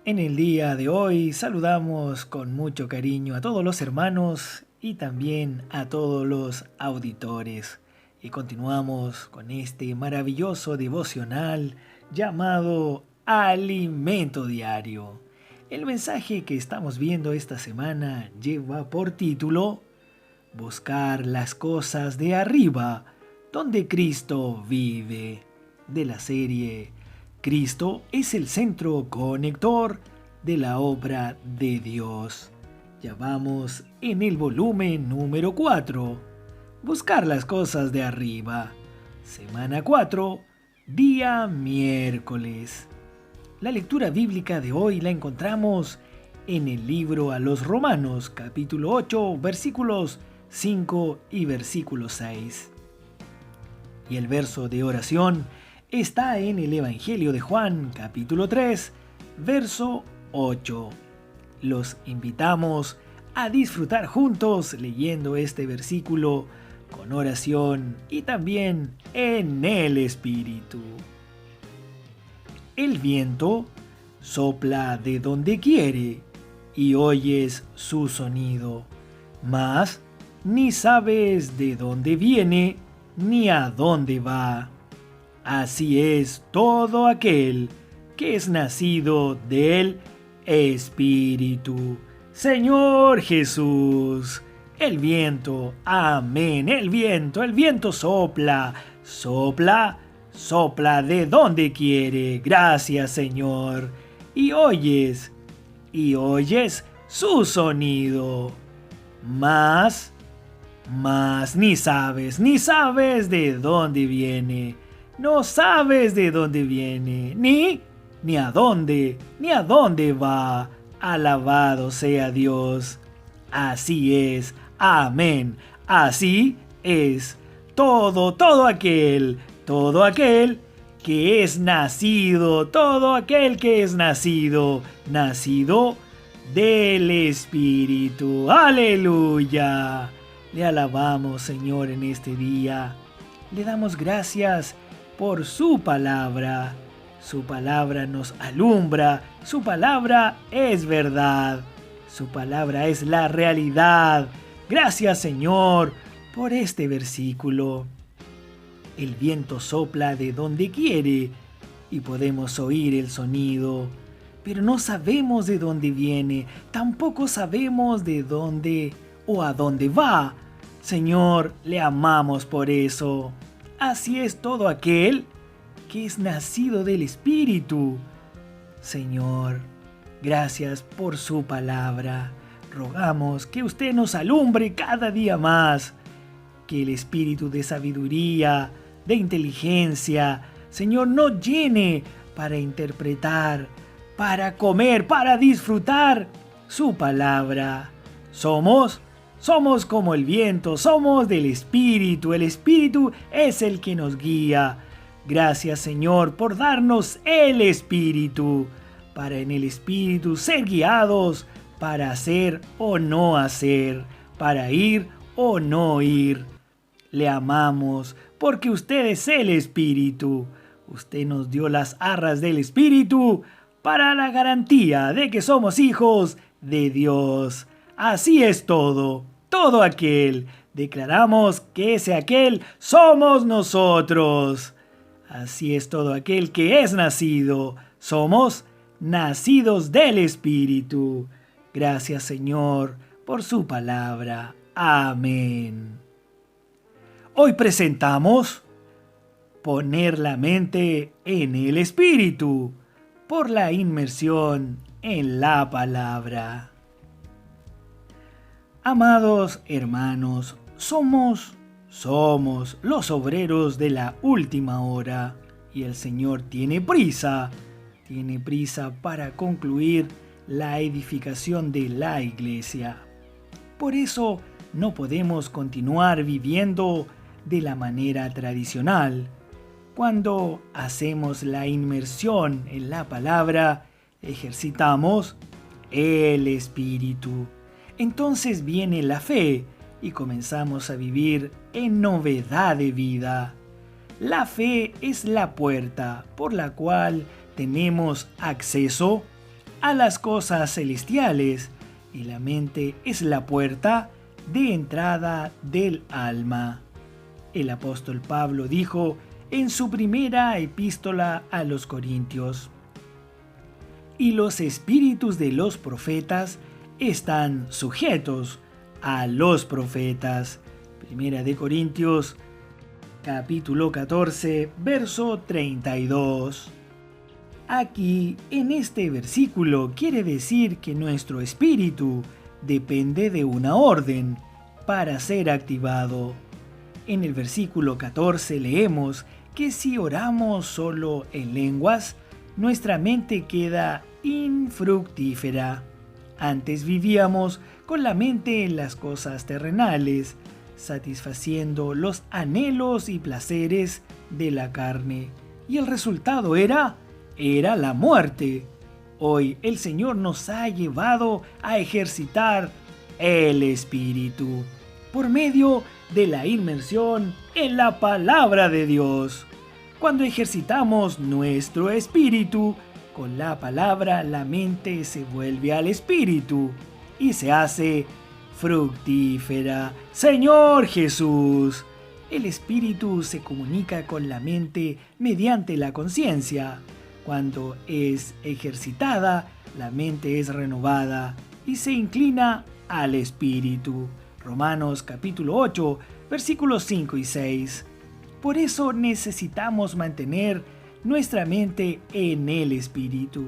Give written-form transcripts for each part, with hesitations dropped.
En el día de hoy saludamos con mucho cariño a todos los hermanos y también a todos los auditores. Y continuamos con este maravilloso devocional llamado Alimento Diario. El mensaje que estamos viendo esta semana lleva por título Buscar las cosas de arriba, donde Cristo vive, de la serie Cristo es el centro conector de la obra de Dios. Ya vamos en el volumen número 4. Buscar las cosas de arriba. Semana 4, día miércoles. La lectura bíblica de hoy la encontramos en el libro a los Romanos, capítulo 8, versículos 5 y versículo 6. Y el verso de oración está en el Evangelio de Juan, capítulo 3, verso 8. Los invitamos a disfrutar juntos leyendo este versículo con oración y también en el Espíritu. El viento sopla de donde quiere y oyes su sonido, mas ni sabes de dónde viene ni a dónde va. Así es todo aquel que es nacido del Espíritu. Señor Jesús, el viento, amén, el viento sopla, sopla de donde quiere, gracias Señor, y oyes su sonido, mas ni sabes de dónde viene. No sabes de dónde viene, ni a dónde va. Alabado sea Dios. Así es, amén. Así es. Todo aquel que es nacido, nacido del Espíritu. Aleluya. Le alabamos, Señor, en este día. Le damos gracias por su palabra. Su palabra nos alumbra, su palabra es verdad, su palabra es la realidad. Gracias, Señor, por este versículo. El viento sopla de donde quiere y podemos oír el sonido, pero no sabemos de dónde viene, tampoco sabemos de dónde o a dónde va. Señor, le amamos por eso. Así es todo aquel que es nacido del Espíritu. Señor, gracias por su palabra. Rogamos que usted nos alumbre cada día más. Que el espíritu de sabiduría, de inteligencia, Señor, nos llene para interpretar, para comer, para disfrutar su palabra. Somos como el viento, somos del Espíritu. El Espíritu es el que nos guía. Gracias, Señor, por darnos el Espíritu, para en el Espíritu ser guiados, para hacer o no hacer, para ir o no ir. Le amamos porque usted es el Espíritu. Usted nos dio las arras del Espíritu para la garantía de que somos hijos de Dios. Así es todo aquel. Declaramos que ese aquel somos nosotros. Así es todo aquel que es nacido. Somos nacidos del Espíritu. Gracias, Señor, por su palabra. Amén. Hoy presentamos poner la mente en el Espíritu por la inmersión en la palabra. Amados hermanos, somos los obreros de la última hora y el Señor tiene prisa para concluir la edificación de la iglesia. Por eso no podemos continuar viviendo de la manera tradicional. Cuando hacemos la inmersión en la palabra, ejercitamos el Espíritu. Entonces viene la fe y comenzamos a vivir en novedad de vida. La fe es la puerta por la cual tenemos acceso a las cosas celestiales, y la mente es la puerta de entrada del alma. El apóstol Pablo dijo en su primera epístola a los Corintios: y los espíritus de los profetas están sujetos a los profetas. Primera de Corintios, capítulo 14, verso 32. Aquí, en este versículo, quiere decir que nuestro espíritu depende de una orden para ser activado. En el versículo 14 leemos que si oramos solo en lenguas, nuestra mente queda infructífera. Antes vivíamos con la mente en las cosas terrenales, satisfaciendo los anhelos y placeres de la carne, y el resultado era la muerte. Hoy el Señor nos ha llevado a ejercitar el espíritu por medio de la inmersión en la palabra de Dios. Cuando ejercitamos nuestro espíritu con la palabra, la mente se vuelve al espíritu y se hace fructífera. Señor Jesús, el espíritu se comunica con la mente mediante la conciencia. Cuando es ejercitada, la mente es renovada y se inclina al espíritu. Romanos capítulo 8, versículos 5 y 6. Por eso necesitamos mantener nuestra mente en el espíritu,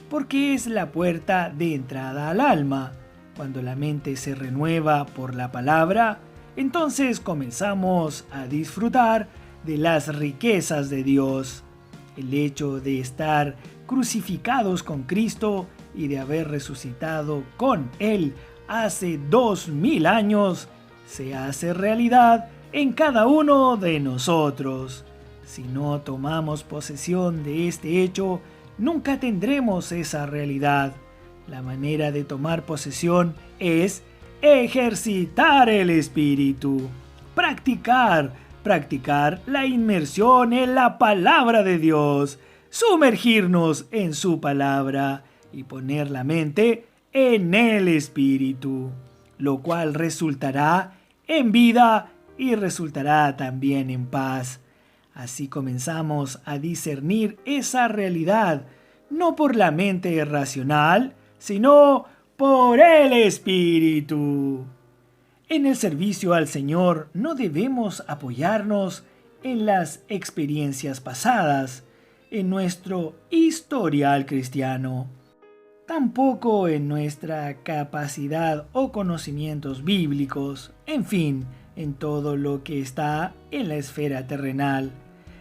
porque es la puerta de entrada al alma. Cuando la mente se renueva por la palabra, entonces comenzamos a disfrutar de las riquezas de Dios. El hecho de estar crucificados con Cristo y de haber resucitado con Él hace 2000 años se hace realidad en cada uno de nosotros. Si no tomamos posesión de este hecho, nunca tendremos esa realidad. La manera de tomar posesión es ejercitar el espíritu, practicar la inmersión en la palabra de Dios, sumergirnos en su palabra y poner la mente en el espíritu, lo cual resultará en vida y resultará también en paz. Así comenzamos a discernir esa realidad, no por la mente racional, sino por el espíritu. En el servicio al Señor no debemos apoyarnos en las experiencias pasadas, en nuestro historial cristiano, tampoco en nuestra capacidad o conocimientos bíblicos, en fin, en todo lo que está en la esfera terrenal.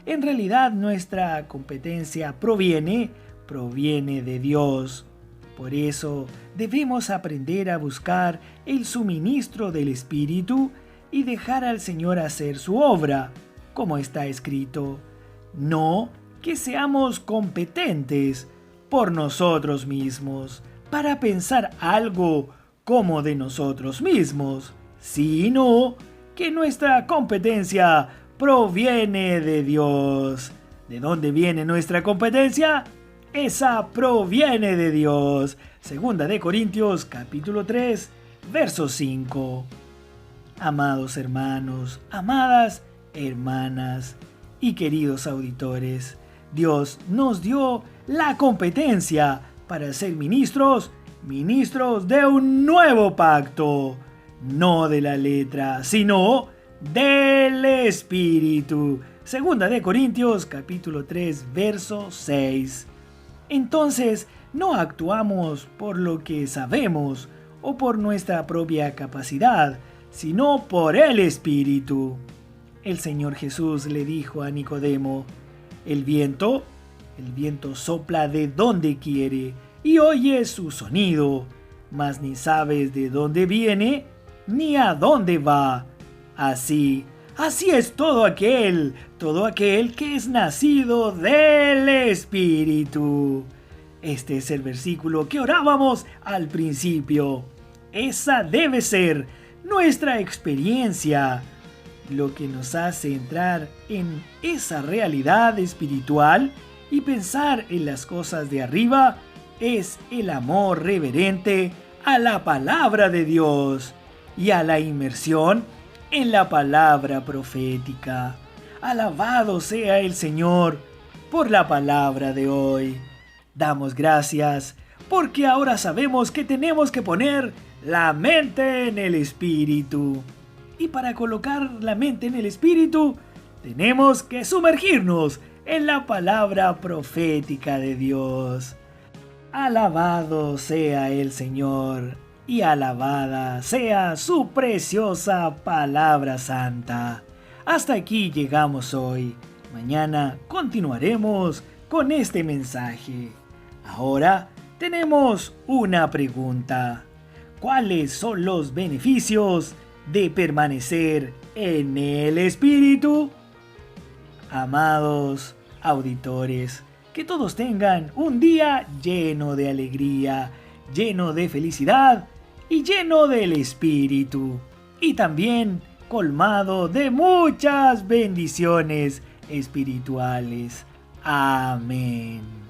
En realidad nuestra competencia proviene de Dios. Por eso debemos aprender a buscar el suministro del Espíritu y dejar al Señor hacer su obra, como está escrito. No que seamos competentes por nosotros mismos, para pensar algo como de nosotros mismos, sino que nuestra competencia proviene de Dios. ¿De dónde viene nuestra competencia? Esa proviene de Dios. Segunda de Corintios, capítulo 3, verso 5. Amados hermanos, amadas hermanas y queridos auditores, Dios nos dio la competencia para ser ministros de un nuevo pacto, no de la letra, sino del Espíritu. Segunda de Corintios, capítulo 3, verso 6. Entonces, no actuamos por lo que sabemos o por nuestra propia capacidad, sino por el Espíritu. El Señor Jesús le dijo a Nicodemo: el viento sopla de donde quiere y oyes su sonido, mas ni sabes de dónde viene ni a dónde va. Así es todo aquel que es nacido del Espíritu. Este es el versículo que orábamos al principio. Esa debe ser nuestra experiencia, lo que nos hace entrar en esa realidad espiritual y pensar en las cosas de arriba es el amor reverente a la palabra de Dios y a la inmersión en la palabra profética. Alabado sea el Señor por la palabra de hoy. Damos gracias porque ahora sabemos que tenemos que poner la mente en el Espíritu. Y para colocar la mente en el Espíritu, tenemos que sumergirnos en la palabra profética de Dios. Alabado sea el Señor y alabada sea su preciosa palabra santa. Hasta aquí llegamos hoy. Mañana continuaremos con este mensaje. Ahora tenemos una pregunta. ¿Cuáles son los beneficios de permanecer en el Espíritu? Amados auditores, que todos tengan un día lleno de alegría, lleno de felicidad y lleno del Espíritu. Y también colmado de muchas bendiciones espirituales. Amén.